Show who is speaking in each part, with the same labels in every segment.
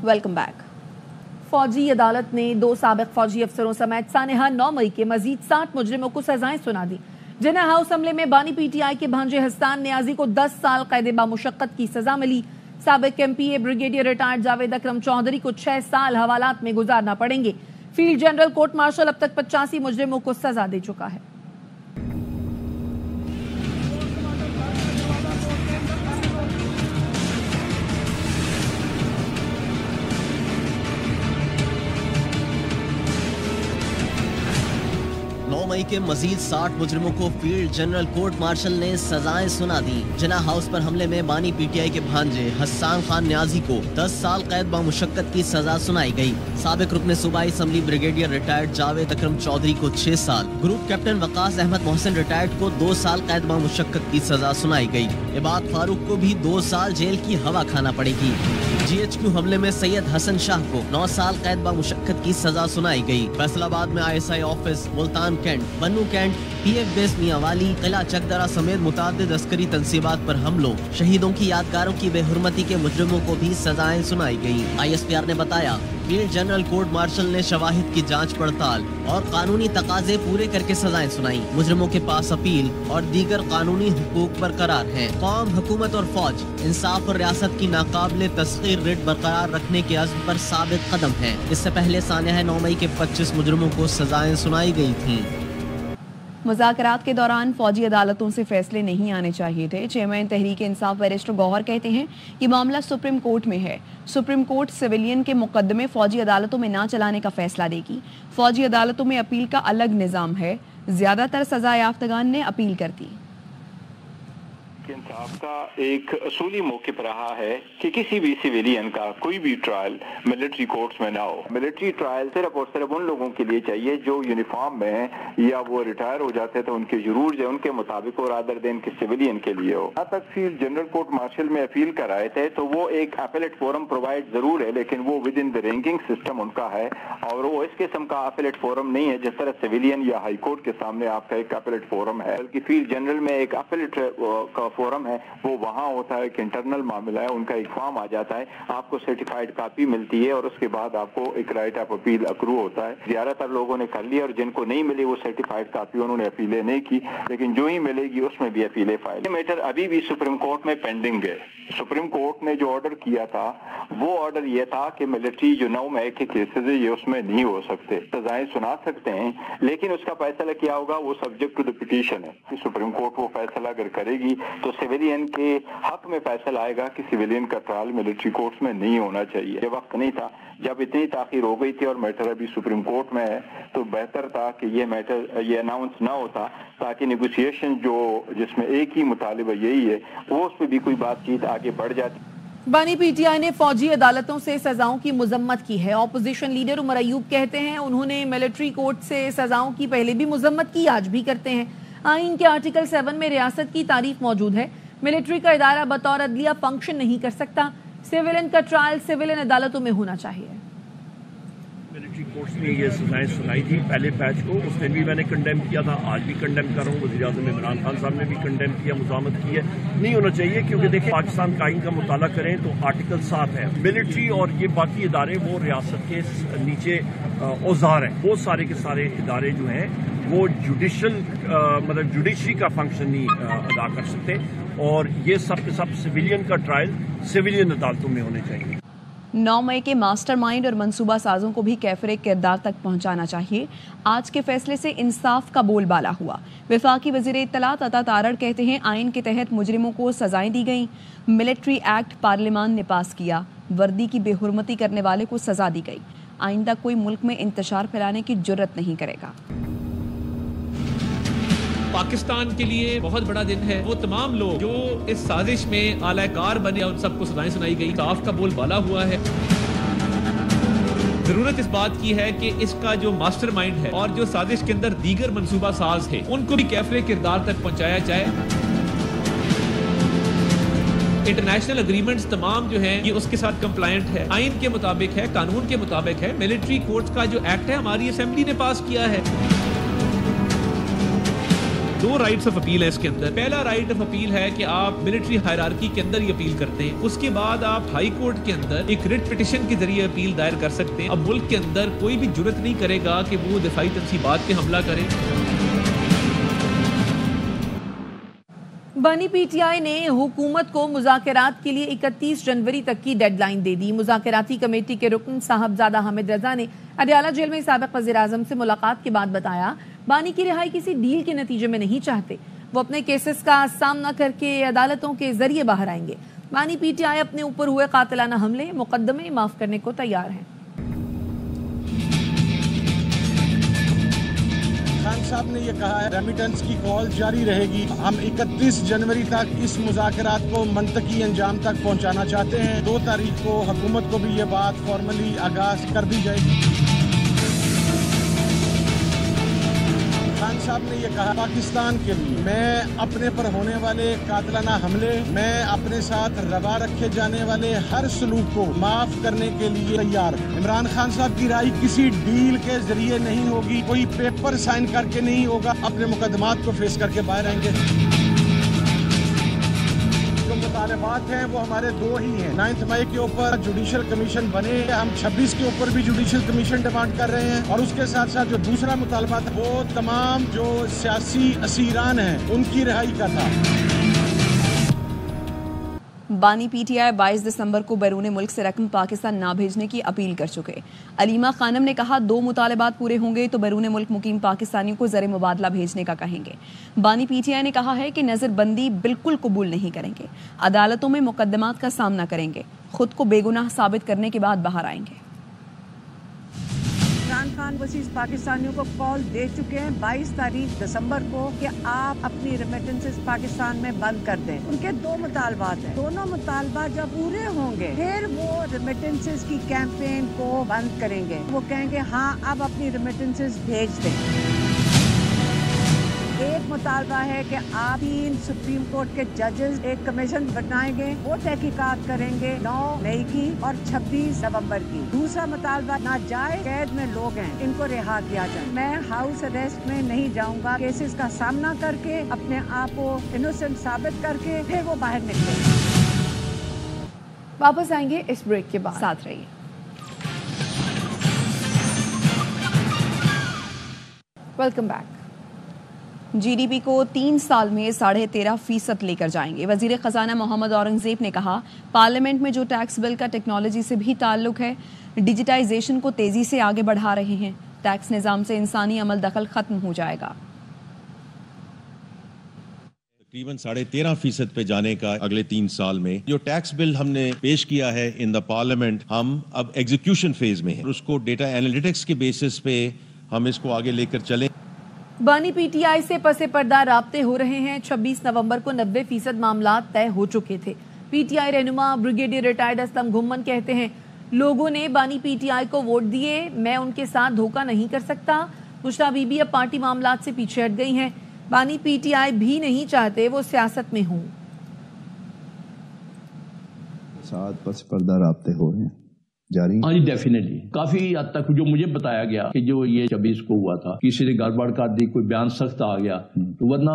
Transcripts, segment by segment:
Speaker 1: Welcome back. फौजी अदालत ने 2 साबिक फौजी अफसरों समेत सानेहा 9 मई के मजीद 60 मुजरिमों को सजाएं सुना दी। जिन्हें हाउस हमले में बानी पीटीआई के भांजे हस्सान नियाजी को 10 साल कैद बामुशक्कत की सजा मिली। साबिक MPa brigadier retired Javed Akram Chaudhry को 6 साल हवालात में गुजारना पड़ेंगे। फील्ड जनरल कोर्ट मार्शल अब तक 85 मुजरिमों को सजा दे चुका है।
Speaker 2: मई के मजीद 60 मुजरिमों को फील्ड जनरल कोर्ट मार्शल ने सजाएं सुना दी। जिन्ना हाउस पर हमले में बानी पीटीआई के भांजे हस्सान खान न्याजी को 10 साल कैद बामुशक्कत की सजा सुनाई गई। साबिक रुकन सूबाई assembly brigadier retired Javed Akram Chaudhry को 6 साल, group captain Waqas Ahmed Mohsin retired को 2 साल कैद बामुशक्कत की सजा सुनाई गई। इबाद फारूक को भी 2 साल जेल की हवा खाना पड़ेगी। GHQ हमले में सैयद हसन शाह को 9 साल कैद बामुशक्कत की सजा सुनाई गई। फैसलाबाद में ISI ऑफिस, मुल्तान कैंट, बन्नू कैंट, PF बेस मियांवाली, किला चकदरा समेत मुतादिद अस्करी तंसीबात पर हमलों, शहीदों की यादगारों की बेहुरमती के मुजरिमों को भी सजाएं सुनाई गई। ISPR ने बताया, फील्ड जनरल कोर्ट मार्शल ने शवाहिद की जांच पड़ताल और कानूनी तकाजे पूरे करके सजाएं सुनाई। मुजरिमों के पास अपील और दीगर कानूनी हुकूक बरकरार हैं। कौम, हुकूमत और फौज इंसाफ और रियासत की नाकाबिले तस्खीर रिट बरकरार रखने के अज़्म पर साबित कदम है। इससे पहले सानेहा 9 मई के 25 मुजरिमों को सजाएं सुनाई गई थीं।
Speaker 1: मुज़ाकरात के दौरान फौजी अदालतों से फैसले नहीं आने चाहिए थे। चेयरमैन तहरीक इंसाफ बैरिस्टर गौहर कहते हैं कि मामला सुप्रीम कोर्ट में है। सुप्रीम कोर्ट सिविलियन के मुकदमे फौजी अदालतों में ना चलाने का फैसला देगी। फौजी अदालतों में अपील का अलग निज़ाम है। ज़्यादातर सजा याफ्तगान ने अपील कर दी।
Speaker 3: इंसाफ का एक असूली मौक़िफ़ रहा है कि किसी भी सिविलियन का कोई भी ट्रायल मिलिट्री कोर्ट्स में ना हो। मिलिट्री ट्रायल सिर्फ और सिर्फ उन लोगों के लिए चाहिए जो यूनिफॉर्म में हैं या वो रिटायर हो जाते थे, उनके जरूर जो उनके मुताबिक और रादर देन के सिविलियन के लिए हो। यहाँ तक फील्ड जनरल कोर्ट मार्शल में अपील कराए थे तो वो एक अपीलेट फोरम प्रोवाइड जरूर है, लेकिन वो with in the ranking system उनका है और वो इस किस्म का अपीलेट फोरम नहीं है जिस तरह सिविलियन या हाई कोर्ट के सामने आपका एक अपीलेट फोरम है, बल्कि फील्ड जनरल में एक अपीलेट का फोरम है। वो वहाँ होता है कि इंटरनल मामला है, उनका एक फॉर्म आ जाता है, आपको सर्टिफाइड कॉपी मिलती है और उसके बाद आपको एक राइट ऑफ अपील अक्रू होता है। ज्यादातर लोगों ने कर लिया और जिनको नहीं मिली वो सर्टिफाइड कॉपी उन्होंने अपीलें नहीं की, लेकिन जो ही मिलेगी उसमें भी अपीलें फाइल। ये मैटर अभी भी सुप्रीम कोर्ट में पेंडिंग है। सुप्रीम कोर्ट ने जो ऑर्डर किया था वो ऑर्डर ये था कि मिलिट्री जो 9 मई के केसेस है ये उसमें नहीं हो सकते, सजाएं सुना सकते हैं, लेकिन उसका फैसला क्या होगा वो सब्जेक्ट टू द पिटीशन है कि सुप्रीम कोर्ट वो फैसला अगर करेगी तो सिविलियन के हक में फैसला आएगा कि सिविलियन का ट्रायल मिलिट्री कोर्ट्स में नहीं होना चाहिए। ये वक्त नहीं था जब इतनी ताखीर हो गई थी और मैटर अभी सुप्रीम कोर्ट में है, तो बेहतर था कि ये मैटर ये अनाउंस ना होता ताकि नेगोशिएशन जो जिसमें एक ही मुतालिबा यही है वो उस पर भी कोई बातचीत आगे बढ़ जाती।
Speaker 1: बानी पीटीआई ने फौजी अदालतों से सजाओं की मजम्मत की है। ऑपोजिशन लीडर उमर अयूब कहते हैं उन्होंने मिलिट्री कोर्ट से सजाओं की पहले भी मजम्मत की, आज भी करते हैं। आइन के आर्टिकल 7 में रियासत की तारीफ मौजूद है। मिलिट्री का इदारा बतौर अदलिया फंक्शन नहीं कर सकता। सिविलियन का ट्रायल सिविलियन अदालतों में होना चाहिए।
Speaker 4: मिलिट्री कोर्ट्स ने ये सजाएं सुनाई थी पहले बैच को, उस दिन भी मैंने कंडेम किया था, आज भी कंडेम कर रहा हूँ। वज़ीर-ए-आज़म इमरान खान साहब ने भी कंडेम किया, मुज़ामत की है। नहीं होना चाहिए क्योंकि देखिए पाकिस्तान का आइन का मुताला करें तो आर्टिकल 7 है। मिलिट्री और ये बाकी इदारे वो रियासत के नीचे औजार हैं। वो सारे के सारे इदारे जो हैं वो जुडिशल मतलब जुडिशरी का फंक्शन नहीं अदा कर सकते और ये सब के सब सिविलियन का ट्रायल सिविलियन अदालतों में होने चाहिए।
Speaker 1: 9 मई के मास्टरमाइंड और मंसूबा साजों को भी कैफरे किरदार तक पहुंचाना चाहिए। आज के फैसले से इंसाफ का बोलबाला हुआ। वफाकी वज़ीर इत्तलात अता तारड़ कहते हैं आइन के तहत मुजरिमों को सजाएं दी गई। मिलिट्री एक्ट पार्लियामान ने पास किया। वर्दी की बेहुरमती करने वाले को सजा दी गई। आइंदा कोई मुल्क में इंतशार फैलाने की जुर्रत नहीं करेगा।
Speaker 5: पाकिस्तान के लिए बहुत बड़ा दिन है। वो तमाम लोग जो इस साजिश में आलाकार बने उन सबको सजाएं सुनाई गई। इंसाफ का बोलबाला हुआ है। जरूरत इस बात की है कि इसका जो मास्टरमाइंड है और जो साजिश के अंदर दीगर मंसूबा साज है उनको भी कैफरे किरदार तक पहुंचाया जाए। इंटरनेशनल एग्रीमेंट्स तमाम जो हैं ये उसके साथ कंप्लायंट है, आइन के मुताबिक है, कानून के मुताबिक है। मिलिट्री कोर्ट्स का जो एक्ट है हमारी असेंबली ने पास किया है। दो राइट्स ऑफ अपील है इसके अंदर। पहला राइट ऑफ अपील है कि आप मिलिट्री हायरार्की के अंदर ही अपील करते हैं, उसके बाद आप हाई कोर्ट के अंदर एक रिट पिटिशन के जरिए अपील दायर कर सकते हैं। अब मुल्क के अंदर कोई भी जुर्रत नहीं करेगा कि वो दिफाई तनसीबात पे हमला करे।
Speaker 1: बानी पीटीआई ने हुकूमत को मुज़ाकरात के लिए 31 जनवरी तक की डेडलाइन दे दी। मुज़ाकराती कमेटी के रुकन साहबजादा हामिद रजा ने अडयाला जेल में साबिक़ वज़ीर आज़म से मुलाकात के बाद बताया, बानी की रिहाई किसी डील के नतीजे में नहीं चाहते, वो अपने केसेस का सामना करके अदालतों के जरिए बाहर आएंगे। बानी पीटीआई अपने ऊपर हुए कातिलाना हमले, मुकदमे माफ करने को तैयार हैं।
Speaker 6: खान साहब ने ये कहा है रेमिटेंस की कॉल जारी रहेगी। हम 31 जनवरी तक इस मुज़ाकरात को मंतकी अंजाम तक पहुंचाना चाहते हैं। 2 तारीख को हुकूमत को भी ये बात फॉर्मली आगाज कर दी जाएगी। खान साहब ने ये कहा, पाकिस्तान के लिए मैं अपने पर होने वाले कातिलाना हमले, मैं अपने साथ रवा रखे जाने वाले हर सलूक को माफ करने के लिए तैयार हूं। इमरान खान साहब की राय किसी डील के जरिए नहीं होगी, कोई पेपर साइन करके नहीं होगा, अपने मुकदमात को फेस करके बाहर आएंगे। जो मुतालबात हैं वो हमारे 2 ही हैं। 9 मई के ऊपर जुडिशल कमीशन बने, हम 26 के ऊपर भी जुडिशल कमीशन डिमांड कर रहे हैं, और उसके साथ साथ जो दूसरा मुतालबा था वो तमाम जो सियासी असीरान हैं उनकी रिहाई का था।
Speaker 7: बानी पीटीआई 22 दिसंबर को बैरून मुल्क से रकम पाकिस्तान ना भेजने की अपील कर चुके। अलीमा खानम ने कहा, 2 मुतालबात पूरे होंगे तो बैरून मुल्क मुकीम पाकिस्तानियों को ज़र मुबादला भेजने का कहेंगे। बानी पीटीआई ने कहा है कि नज़रबंदी बिल्कुल कबूल नहीं करेंगे, अदालतों में मुकदमात का सामना करेंगे, खुद को बेगुनाह साबित करने के बाद बाहर आएंगे।
Speaker 8: इमरान खान वसीज पाकिस्तानियों को कॉल दे चुके हैं 22 तारीख दिसंबर को कि आप अपनी रेमिटेंसेस पाकिस्तान में बंद कर दें। उनके 2 मुतालबात हैं, दोनों मुतालबात जब पूरे होंगे फिर वो रेमिटेंसेस की कैंपेन को बंद करेंगे। वो कहेंगे हाँ अब अपनी रेमिटेंसेस भेज दें। एक मुतालबा है कि आप 3 सुप्रीम कोर्ट के जजेस एक कमीशन बनाएंगे, वो तहकीकात करेंगे 9 मई की और 26 नवंबर की। दूसरा मुतालबा, नाजायज कैद में लोग हैं इनको रिहा किया जाए। मैं हाउस अरेस्ट में नहीं जाऊंगा, केसेस का सामना करके अपने आप को इनोसेंट साबित करके फिर वो बाहर निकले।
Speaker 1: वापस आएंगे इस ब्रेक के बाद,
Speaker 7: साथ रहिए।
Speaker 1: Welcome back.
Speaker 7: जीडीपी को 3 साल में 13.5% लेकर जाएंगे। वजीर खजाना मोहम्मद औरंगजेब ने कहा, पार्लियामेंट में जो टैक्स बिल का टेक्नोलॉजी से भी ताल्लुक है, डिजिटाइजेशन को तेजी से आगे बढ़ा रहे हैं, टैक्स निज़ाम से इंसानी अमल दखल खत्म हो जाएगा।
Speaker 9: तकरीबन 13.5% पे जाने का अगले 3 साल में। जो टैक्स बिल हमने पेश किया है इन द पार्लियामेंट, हम अब एग्जीक्यूशन फेज में हैं, उसको डेटा एनालिटिक्स के बेसिस पे हम इसको आगे लेकर चलें।
Speaker 1: बानी पीटीआई से पसे पर्दा राब्ते हो रहे हैं। 26 नवंबर को 90% मामला तय हो चुके थे। पीटीआई रहनुमा ब्रिगेडियर रिटायर्ड असलम घुम्मन कहते हैं, लोगों ने बानी पीटीआई को वोट दिए, मैं उनके साथ धोखा नहीं कर सकता। मुश्ता बीबी अब पार्टी मामलात से पीछे हट गई हैं। बानी पीटीआई भी नहीं चाहते वो सियासत में हों।
Speaker 10: साथ पस पर्दा राब्ते हो रहे हैं जारी।
Speaker 11: हाँ जी, डेफिनेटली काफी हद तक जो मुझे बताया गया कि जो ये 26 को हुआ था, किसी ने गड़बड़ कर दी, कोई बयान सख्त आ गया, तो वरना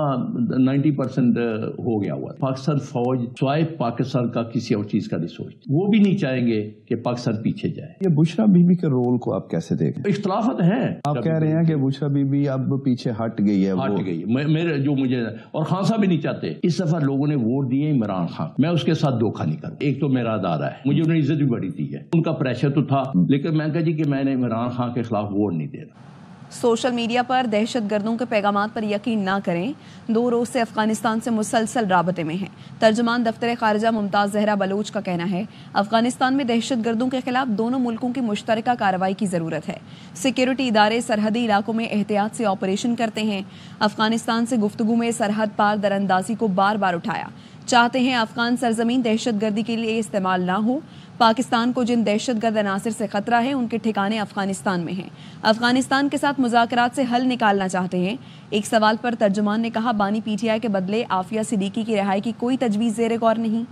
Speaker 11: 90% हो गया हुआ। पाकिस्तान फौज स्वाय पाकिस्तान का किसी और चीज का नहीं सोचती, वो भी नहीं चाहेंगे कि पाकिस्तान पीछे जाए।
Speaker 10: ये बुशरा बीबी के रोल को आप कैसे देखें?
Speaker 11: इख्तलाफत है।
Speaker 10: आप कह रहे हैं कि बुशरा बीबी अब पीछे हट गई है,
Speaker 11: हट गई। मेरे जो मुझे और खान साहब भी नहीं चाहते। इस दफा लोगों ने वोट दिए इमरान खान, मैं उसके साथ धोखा नहीं करूँ। एक तो मेरा अदारा है, मुझे उन्हें इज्जत भी बड़ी दी है, उनका प्रेशर तो था, लेकिन मैं कहा जी कि मैंने इमरान खान के खिलाफ वोट नहीं देना।
Speaker 7: सोशल मीडिया पर दहशत गर्दों के पैगामात पर यकीन ना करें। 2 रोज से अफगानिस्तान से मुसलसल राबते में हैं। तर्जुमान दफ्तर खारजा मुमताज जहरा बलोच का कहना है, अफगानिस्तान में दहशत गर्दों के खिलाफ दोनों मुल्कों की मुश्तरका कार्रवाई की जरूरत है। सिक्योरिटी इदारे सरहदी इलाकों में एहतियात से ऑपरेशन करते हैं। अफगानिस्तान से गुफ्तगू में सरहद पार दरअंदाजी को बार बार उठाया। चाहते हैं अफगान सरजमीन दहशत गर्दी के लिए इस्तेमाल ना हो। पाकिस्तान को जिन दहशतगर्द अनासिर से खतरा है, उनके ठिकाने अफगानिस्तान में हैं। अफगानिस्तान के साथ मुज़ाकरात से हल निकालना चाहते हैं। एक सवाल पर तर्जुमान ने कहा, बानी पीटीआई के बदले आफिया सिद्दीकी की रिहाई की कोई तजवीज़ ज़ेर गौर नहीं।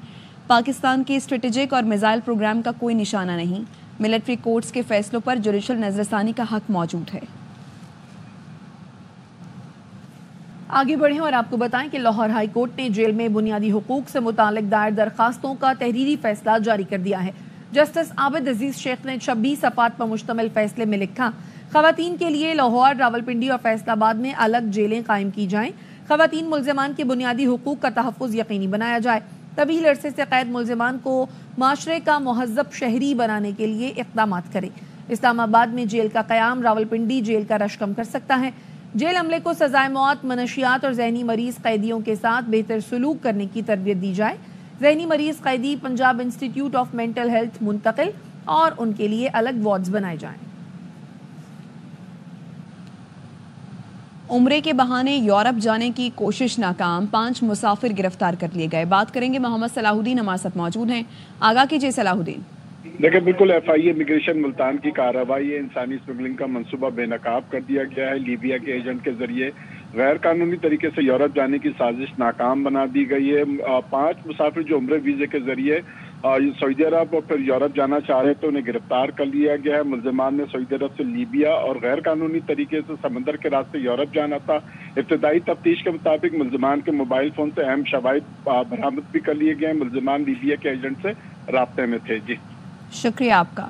Speaker 7: पाकिस्तान के स्ट्रेटेजिक और मिसाइल प्रोग्राम का कोई निशाना नहीं। मिलिट्री कोर्ट्स के फैसलों पर जुडिशल नजरसानी का हक मौजूद है।
Speaker 1: آگے بڑھیں اور آپ کو بتائیں کہ لاہور ہائی کورٹ نے جیل میں بنیادی حقوق سے متعلق دائر درخواستوں کا تحریری فیصلہ جاری کر دیا ہے۔ جسٹس عابد عزیز شیخ نے 26 صفحات پر مشتمل فیصلے میں لکھا، خواتین کے لیے لاہور، راولپنڈی اور فیصل آباد میں الگ جیلیں قائم کی جائیں، خواتین ملزمان کے بنیادی حقوق کا تحفظ یقینی بنایا جائے، طویل عرصے سے قید ملزمان کو معاشرے کا مہذب شہری بنانے کے لیے اقدامات کرے۔ اسلام آباد میں جیل کا قیام راولپنڈی جیل کا رش کم کر سکتا ہے۔ جیل عملے کو سزائے موت، منشیات اور ذہنی مریض قیدیوں کے ساتھ بہتر سلوک کرنے کی تربیت دی جائے۔ ذہنی مریض قیدی Punjab institute of mental health منتقل اور ان کے لیے الگ وارڈز بنائے جائیں۔
Speaker 7: عمرے کے بہانے یورپ جانے کی کوشش ناکام، 5 مسافر گرفتار کر لیے گئے۔ بات کریں گے محمد صلاح الدین ہمارے ساتھ موجود ہیں، آگاہ کیجیے صلاح الدین۔
Speaker 12: دیکھیں بالکل FIA امیگریشن ملتان کی کارروائی ہے، انسانی اسمگلنگ کا منصوبہ بے نقاب کر دیا گیا ہے۔ لیبیا کے ایجنٹ کے ذریعے غیر قانونی طریقے سے یورپ جانے کی سازش ناکام بنا دی گئی ہے۔ 5 مسافر جو عمرے ویزے کے ذریعے سعودی عرب اور پھر یورپ جانا چاہ رہے تھے انہیں گرفتار کر لیا گیا ہے۔ ملزمان نے سعودی عرب سے لیبیا اور غیر قانونی طریقے سے سمندر کے راستے یورپ جانا تھا۔ ابتدائی تفتیش کے مطابق ملزمان کے موبائل فون سے اہم شواہد برآمد بھی کر لیے گئے ہیں۔ ملزمان لیبیا کے ایجنٹ سے رابطے میں تھے۔ جی
Speaker 7: شکریہ آپ کا۔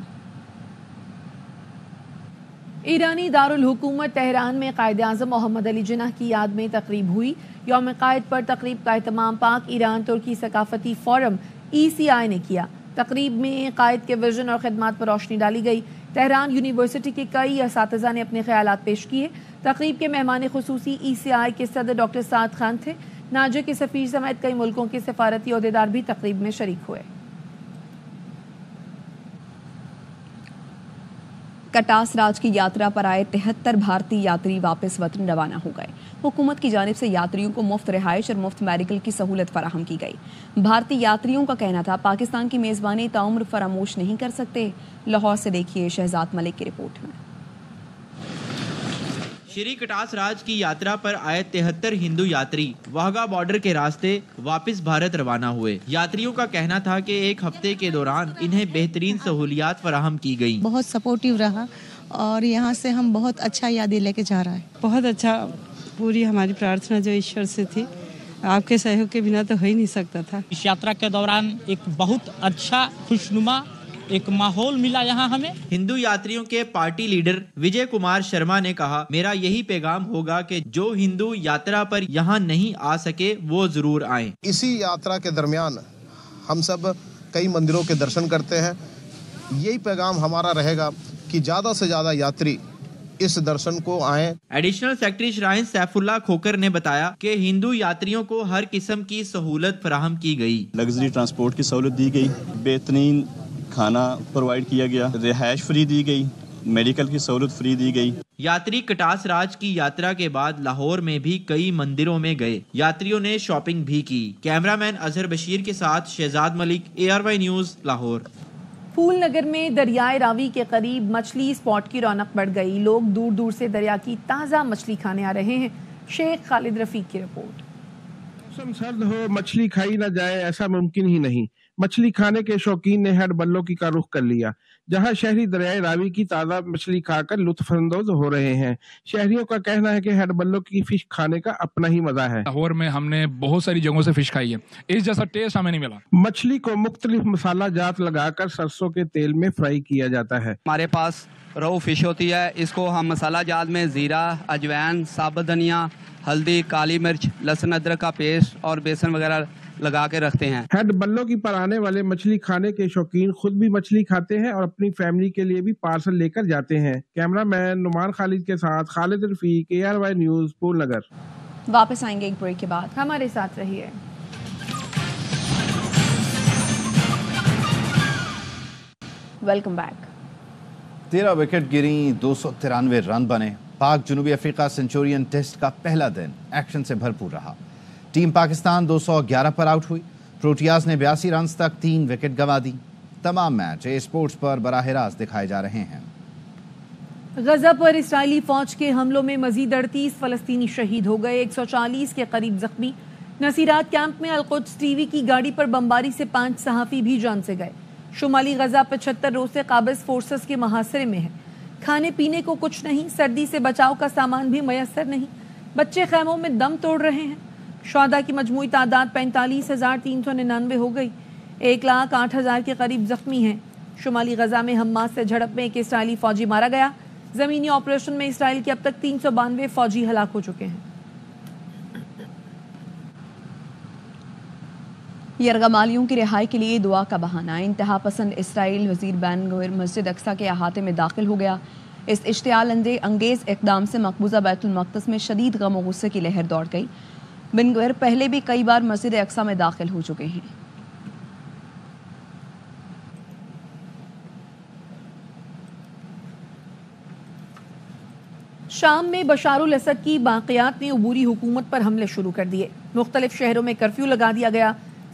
Speaker 1: ایرانی دارالحکومت تہران میں قائد اعظم محمد علی جناح کی یاد میں تقریب ہوئی۔ یوم قائد پر تقریب کا اہتمام پاک ایران ترکی ثقافتی فورم ECI نے کیا۔ تقریب میں قائد کے وژن اور خدمات پر روشنی ڈالی گئی۔ تہران یونیورسٹی کے کئی اساتذہ نے اپنے خیالات پیش کیے۔ تقریب کے مہمان خصوصی ECI کے صدر ڈاکٹر سعد خان تھے۔ ناجے کے سفیر سمیت کئی ملکوں کے سفارتی عہدیدار بھی تقریب میں شریک ہوئے۔
Speaker 7: کٹاس راج کی یاترا پر آئے 73 بھارتی یاتری واپس وطن روانہ ہو گئے۔ حکومت کی جانب سے یاتریوں کو مفت رہائش اور مفت میڈیکل کی سہولت فراہم کی گئی۔ بھارتی یاتریوں کا کہنا تھا پاکستان کی میزبانی تعمر فراموش نہیں کر سکتے۔ لاہور سے دیکھیے شہزاد ملک کی رپورٹ میں۔
Speaker 13: شری کٹاس راج کی یاترا پر آئے 73 ہندو یاتری واہگہ بارڈر کے راستے واپس بھارت روانہ ہوئے۔ یاتریوں کا کہنا تھا کہ ایک ہفتے کے دوران انہیں بہترین سہولیات فراہم کی گئی۔
Speaker 14: بہت سپورٹیو رہا اور یہاں سے ہم بہت اچھا یادیں لے کے جا رہا ہے۔ بہت اچھا، پوری ہماری پرارتھنا جو ایشور سے تھی، آپ کے سہیوگ کے بنا تو ہو ہی نہیں سکتا تھا۔
Speaker 15: اس یاترا کے دوران ایک بہت اچھا خوشنما ایک ماحول ملا یہاں ہمیں۔ ہندو
Speaker 13: یاتریوں کے پارٹی لیڈر وجے کمار شرما نے کہا، میرا یہی پیغام ہوگا کہ جو ہندو یاترا پر یہاں نہیں آ سکے وہ ضرور آئیں۔
Speaker 16: اسی یاترا کے درمیان ہم سب کئی مندروں کے درشن کرتے ہیں۔ یہی پیغام ہمارا رہے گا کہ زیادہ سے زیادہ یاتری اس درشن کو آئیں۔
Speaker 13: Additional secretary shrine Saif Ullah Khokhar نے بتایا کہ ہندو یاتریوں کو ہر قسم کی سہولت فراہم کی گئی۔
Speaker 17: لگژری ٹرانسپورٹ کی سہولت دی گئی، بہترین کھانا پرووائڈ کیا گیا، رہائش فری دی گئی، میڈیکل کی سہولت فری دی گئی۔
Speaker 13: یاتری کٹاس راج کی یاترا کے بعد لاہور میں بھی کئی مندروں میں گئے۔ یاتریوں نے شاپنگ بھی کی۔ کیمرہ مین اظہر بشیر کے ساتھ شہزاد ملک، ARY نیوز، لاہور۔
Speaker 1: پھول نگر میں دریائے راوی کے قریب مچھلی اسپاٹ کی رونق بڑھ گئی۔ لوگ دور دور سے دریا کی تازہ مچھلی کھانے آ رہے ہیں۔ شیخ خالد رفیق کی رپورٹ۔
Speaker 18: موسم سرد ہو مچھلی کھائی نہ جائے ایسا ممکن ہی نہیں۔ مچھلی کھانے کے شوقین نے ہیڈ بلوں کی کا رخ کر لیا، جہاں شہری دریائے راوی کی تازہ مچھلی کھا کر لطف اندوز ہو رہے ہیں۔ شہریوں کا کہنا ہے کہ ہیڈ بلوں کی فش کھانے کا اپنا ہی مزہ ہے۔
Speaker 19: لاہور میں ہم نے بہت ساری جگہوں سے فش کھائی ہے، اس جیسا ٹیسٹ ہمیں نہیں ملا۔
Speaker 18: مچھلی کو مختلف مسالہ جات لگا کر سرسوں کے تیل میں فرائی کیا جاتا ہے۔
Speaker 20: ہمارے پاس رو فش ہوتی ہے، اس کو ہم مسالہ جات میں زیرہ، اجوین، ثابت دھنیا، ہلدی، کالی مرچ، لہسن ادرک کا پیسٹ اور بیسن وغیرہ لگا کے رکھتے ہیں۔
Speaker 18: ہیڈ بلوں کی پر آنے والے مچھلی کھانے کے شوقین خود بھی مچھلی کھاتے ہیں اور اپنی فیملی کے لیے بھی پارسل لے کر جاتے ہیں۔ کیمرہ مین نعمان خالد کے ساتھ خالد رفیق، ARY نیوز، پھول نگر۔
Speaker 7: واپس آئیں گے ایک بریک کے بعد،
Speaker 1: ہمارے ساتھ رہیے۔
Speaker 7: Welcome back.
Speaker 10: 13 وکٹ گریں، 293 رن بنے۔ پاک جنوبی افریقہ سنچورین ٹیسٹ کا پہلا دن ایکشن سے بھرپور رہا۔ ٹیم پاکستان 211 پر آؤٹ ہوئی۔ پروٹیاز نے 82 رنز تک 3 وکٹ گنوا دی۔ تمام میچ اسپورٹس پر براہ راست دکھائے جا رہے ہیں۔
Speaker 1: غزہ پر اسرائیلی فوج کے حملوں میں مزید 38 فلسطینی شہید ہو گئے، 140 کے قریب زخمی۔ نصیرات کیمپ میں القدس ٹی وی کی گاڑی پر بمباری سے 5 صحافی بھی جان سے گئے۔ شمالی غزہ 75 روز سے قابض فورسز کے محاصرے میں ہے۔ کھانے پینے کو کچھ نہیں، سردی سے بچاؤ کا سامان بھی میسر نہیں۔ بچے خیموں میں دم توڑ رہے ہیں. شہداء کی مجموعی تعداد 45,399 ہو گئی. 1,08,000 کے قریب زخمی ہیں. شمالی غزہ میں حماس سے جھڑپ میں ایک اسرائیلی فوجی مارا گیا. زمینی آپریشن میں اسرائیل کے اب تک 392 فوجی ہلاک ہو چکے ہیں.
Speaker 7: یرغمالیوں کی رہائی کے لیے دعا کا بہانہ. انتہا پسند اسرائیل وزیر بین گوئر مسجد اقصی کے احاطے میں داخل ہو گیا. اس اشتعال انگیز اقدام سے مقبوضہ بیت المقدس میں شدید غم و غصے کی لہر دوڑ گئی. بن گوئر پہلے بھی کئی بار مسجد اقصی میں داخل ہو چکے ہیں.
Speaker 1: شام میں بشار الاسد کی باقیات نے عبوری حکومت پر حملے شروع کر دیے. مختلف شہروں میں کرفیو لگا دیا گیا.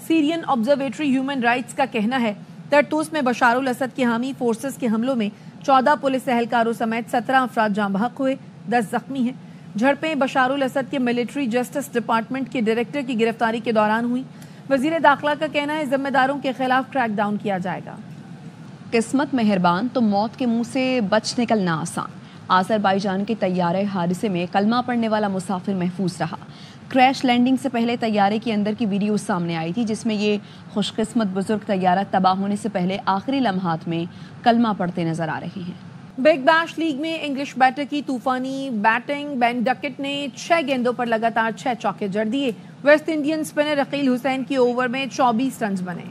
Speaker 1: سیرین آبزرویٹری ہیومن رائٹس کا کہنا ہے طرطوس میں بشار الاسد کے حامی فورسز کے حملوں میں 14 پولیس اہلکاروں سمیت 17 افراد جاں بحق ہوئے، 10 زخمی ہیں. جھڑپیں بشار الاسد کے ملٹری جسٹس ڈپارٹمنٹ کے ڈائریکٹر کی گرفتاری کے دوران ہوئی. وزیر داخلہ کا کہنا ہے ذمہ داروں کے خلاف کریک ڈاؤن کیا جائے گا.
Speaker 7: قسمت مہربان تو موت کے منہ سے بچ نکلنا آسان. آذربائیجان کے طیارے حادثے میں کلمہ پڑھنے والا مسافر محفوظ رہا. کریش لینڈنگ سے پہلے طیارے کی اندر کی ویڈیو سامنے آئی تھی جس میں یہ خوش قسمت بزرگ طیارہ تباہ ہونے سے پہلے آخری لمحات میں کلمہ پڑھتے نظر آ رہے ہیں.
Speaker 1: بگ بیش لیگ میں انگلش بیٹر کی طوفانی بیٹنگ. بین ڈکٹ نے 6 گیندوں پر لگاتار 6 چوکے جڑ دیے. ویسٹ انڈین اسپنر عقیل حسین کی اوور میں 24 رنز بنے.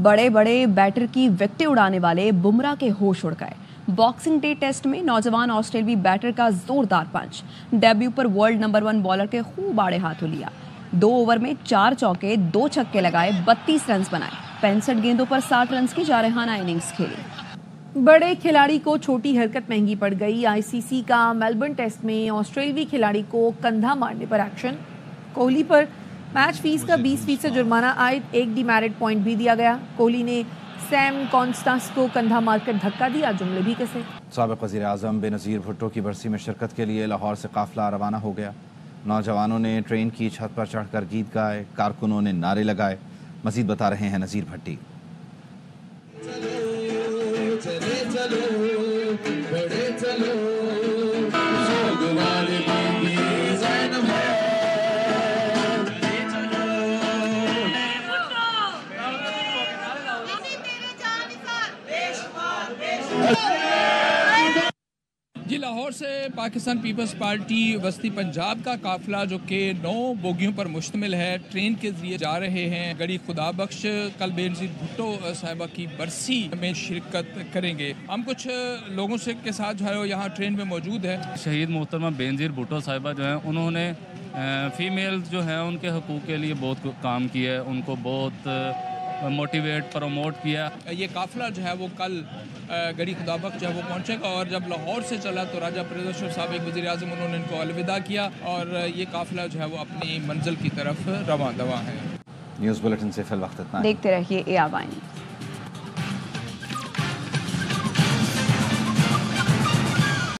Speaker 7: بڑے بڑے بیٹر کی وکٹیں اڑانے والے بمراہ کے ہوش اڑ گئے. باکسنگ ڈے ٹیسٹ میں نوجوان آسٹریلوی بیٹر کا زوردار پنچ. ڈیبیو پر ورلڈ نمبر 1 بالر کے خوب آڑے ہاتھوں لیا. 2 اوور میں 4 چوکے 2 چھکے لگائے 32 رنز بنائے. 65 گیندوں پر 60 رنز کی جارحانہ اننگز کھیلی.
Speaker 1: بڑے کھلاڑی کو چھوٹی حرکت مہنگی پڑ گئی. آئی سی سی کا میلبرن ٹیسٹ میں آسٹریلوی کھلاڑی کو کندھا مارنے پر ایکشن. کوہلی پر میچ فیس کا 20% جرمانہ عائد. 1 ڈی میرٹ پوائنٹ بھی دیا گیا. کوہلی نے سیم کانسٹاس کو کندھا مار کر دھکا دیا. جملے بھی کسے.
Speaker 10: سابق وزیر اعظم بے نظیر بھٹو کی برسی میں شرکت کے لیے لاہور سے قافلہ روانہ ہو گیا. نوجوانوں نے ٹرین کی چھت پر چڑھ کر گیت گائے. کارکنوں نے نعرے لگائے. مزید بتا رہے ہیں نذیر بھٹی.
Speaker 19: جی لاہور سے پاکستان پیپلز پارٹی وسطی پنجاب کا قافلہ جو کہ 9 بوگیوں پر مشتمل ہے ٹرین کے ذریعے جا رہے ہیں. گڑی خدا بخش کل بے نظیر بھٹو صاحبہ کی برسی میں شرکت کریں گے. ہم کچھ لوگوں سے کے ساتھ جو ہے وہ یہاں ٹرین میں موجود ہے.
Speaker 21: شہید محترمہ بے نظیر بھٹو صاحبہ جو ہیں انہوں نے فیمیل جو ہیں ان کے حقوق کے لیے بہت کام کیا ہے. ان کو بہت موٹیویٹ پروموٹ کیا.
Speaker 19: یہ قافلہ جو ہے وہ کل گڑی خدا بخش جو ہے وہ پہنچے گا اور جب لاہور سے چلا تو راجہ پردیش سابق وزیر اعظم انہوں نے ان کو الوداع کیا اور یہ قافلہ جو ہے وہ اپنی منزل کی طرف رواں دواں ہے.
Speaker 10: نیوز بلیٹن سے فی الوقت اتنا.
Speaker 7: دیکھتے رہیے اے آر وائی.